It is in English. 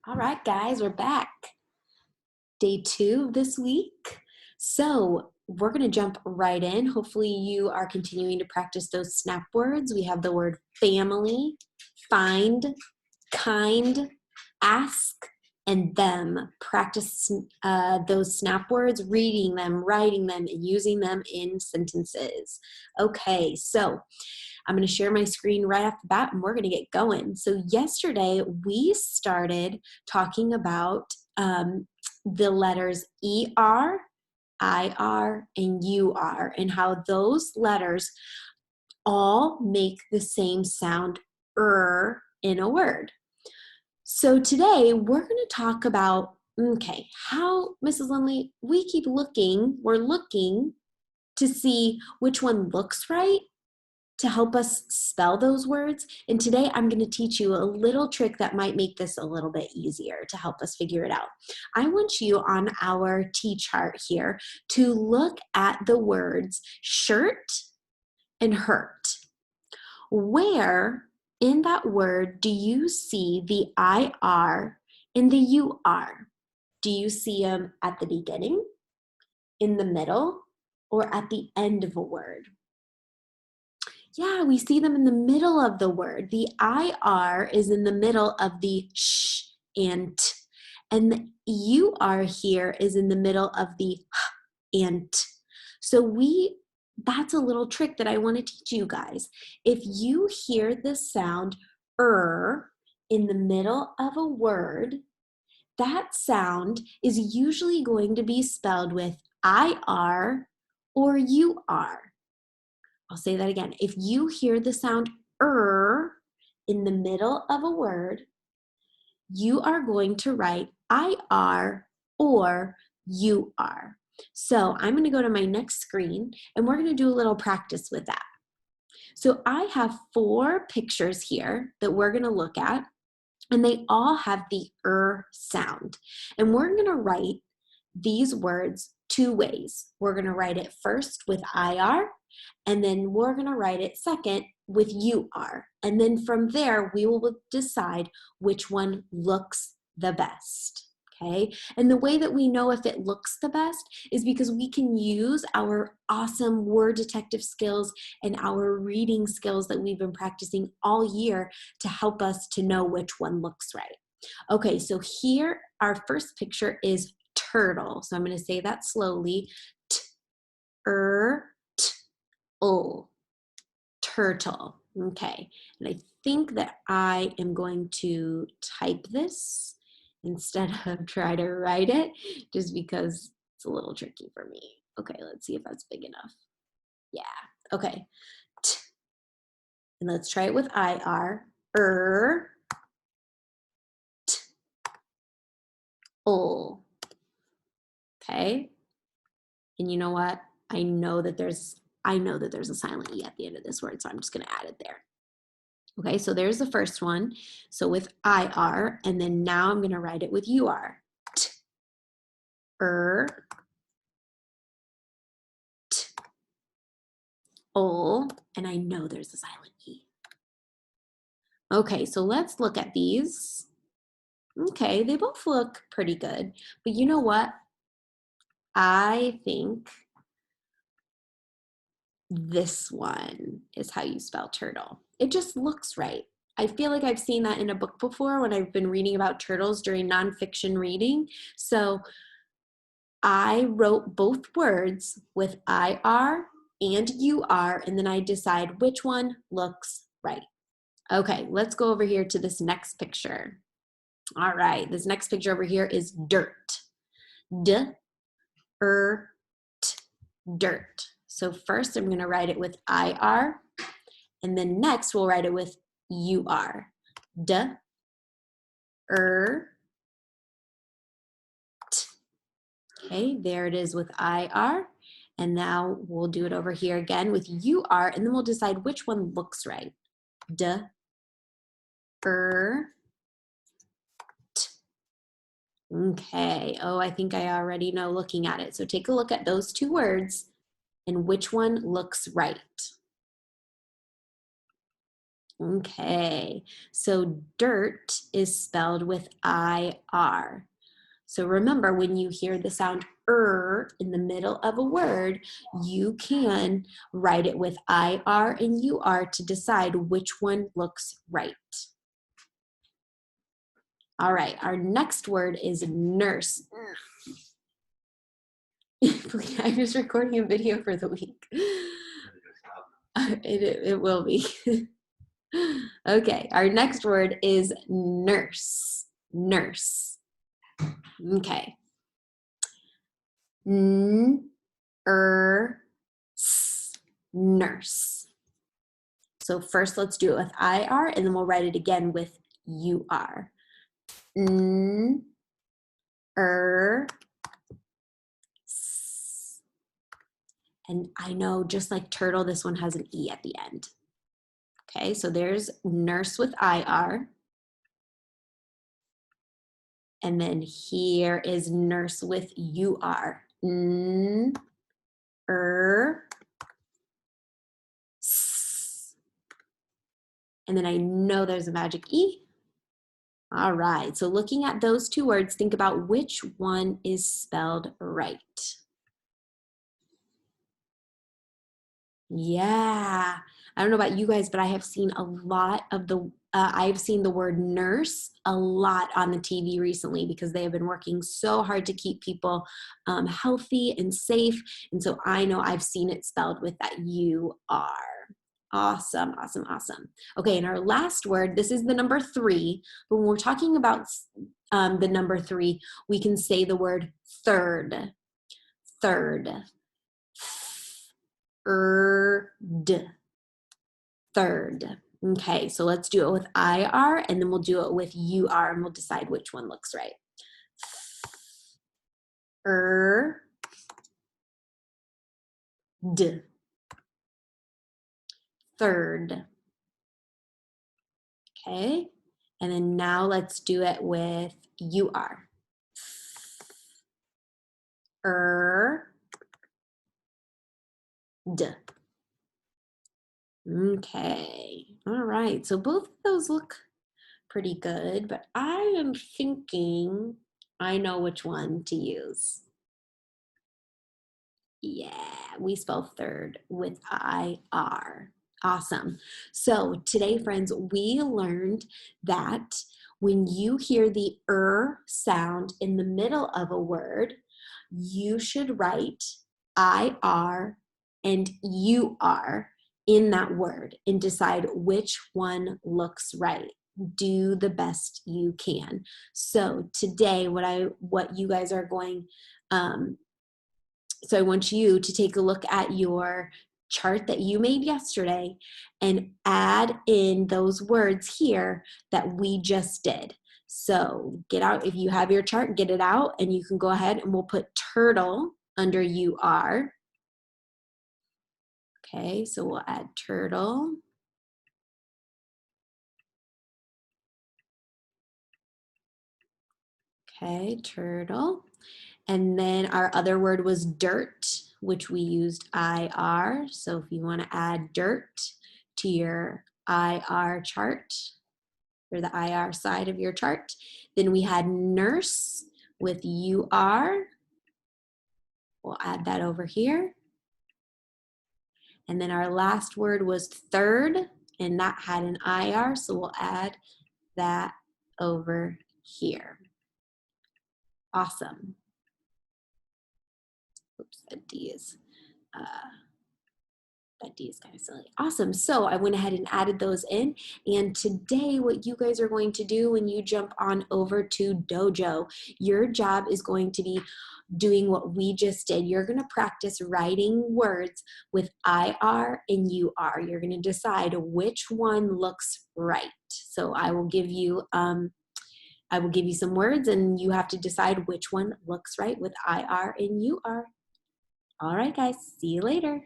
All right, guys, we're back. Day 2 of this week. So we're going to jump right in. Hopefully you are continuing to practice those snap words. We have the word family, find, kind, ask, and them. Practice those snap words, reading them, writing them, and using them in sentences. Okay, so I'm going to share my screen right off the bat and we're going to get going. So yesterday we started talking about the letters ER, IR, and UR and how those letters all make the same sound in a word. So today we're going to talk about, okay, how, Mrs. Lindley, we keep looking, we're looking to see which one looks right to help us spell those words. And today I'm going to teach you a little trick that might make this a little bit easier to help us figure it out. I want you on our T-chart here to look at the words shirt and hurt. Where in that word do you see the IR and the UR? Do you see them at the beginning, in the middle, or at the end of a word? Yeah, we see them in the middle of the word. The IR is in the middle of the sh and t, and the UR here is in the middle of the h and t. So that's a little trick that I want to teach you guys. If you hear the sound in the middle of a word, that sound is usually going to be spelled with IR or UR. I'll say that again. If you hear the sound in the middle of a word, you are going to write IR or UR. So I'm going to go to my next screen and we're going to do a little practice with that. So I have 4 pictures here that we're going to look at, and they all have the sound. And we're going to write these words 2 ways. We're going to write it first with IR, and then we're going to write it second with UR. And then from there, we will decide which one looks the best, okay? And the way that we know if it looks the best is because we can use our awesome word detective skills and our reading skills that we've been practicing all year to help us to know which one looks right. Okay, so here, our first picture is turtle. So I'm going to say that slowly. Turtle. Okay, and I think that I am going to type this instead of try to write it, just because it's a little tricky for me. Okay, let's see if that's big enough. Yeah, okay. And let's try it with IR. Okay, and you know what? I know that there's a silent E at the end of this word, so I'm just going to add it there. Okay, so there's the first one. So with IR, and then now I'm going to write it with UR. And I know there's a silent E. Okay, so let's look at these. Okay, they both look pretty good, but you know what? I think this one is how you spell turtle. It just looks right. I feel like I've seen that in a book before when I've been reading about turtles during nonfiction reading. So I wrote both words with IR and UR, and then I decide which one looks right. Okay, let's go over here to this next picture. All right, this next picture over here is dirt. Dirt. So first I'm going to write it with IR, and then next we'll write it with UR. Okay, there it is with IR. And now we'll do it over here again with UR, and then we'll decide which one looks right. Okay, oh, I think I already know looking at it. So take a look at those 2 words and which one looks right. Okay, so dirt is spelled with I-R. So remember, when you hear the sound in the middle of a word, you can write it with I-R and U-R to decide which one looks right. All right, our next word is nurse. I'm just recording a video for the week. It will be. Okay, our next word is nurse. Nurse. Okay. Nurse. So first let's do it with I-R and then we'll write it again with U-R. And I know just like turtle, this one has an E at the end. Okay, so there's nurse with I-R. And then here is nurse with U-R. And then I know there's a magic E. All right, so looking at those two words, think about which one is spelled right. Yeah, I don't know about you guys, but I have seen a lot of I've seen the word nurse a lot on the TV recently because they have been working so hard to keep people healthy and safe. And so I know I've seen it spelled with that U-R. Awesome, awesome, awesome. Okay, and our last word, this is the number 3, but when we're talking about the number 3, we can say the word third. Third. Third. Okay, so let's do it with I-R and then we'll do it with U-R and we'll decide which one looks right. Third. Okay, and then now let's do it with U-R. Okay, all right, so both of those look pretty good, but I am thinking I know which one to use. Yeah, we spell third with I-R. Awesome. So today, friends, we learned that when you hear the sound in the middle of a word, you should write I-R and U-R in that word and decide which one looks right. Do the best you can. So today, what you guys are going, so I want you to take a look at your chart that you made yesterday and add in those words here that we just did. So get out, if you have your chart, get it out and you can go ahead and we'll put turtle under UR. Okay, so we'll add turtle. Okay, turtle. And then our other word was dirt, which we used IR. So if you want to add dirt to your IR chart, or the IR side of your chart, then we had nurse with UR. We'll add that over here. And then our last word was third, and that had an IR, so we'll add that over here. Awesome. Oops, that D is kind of silly. Awesome. So I went ahead and added those in. And today, what you guys are going to do when you jump on over to Dojo, your job is going to be doing what we just did. You're going to practice writing words with IR and UR. You're going to decide which one looks right. So I will give you some words and you have to decide which one looks right with IR and UR. All right, guys, see you later.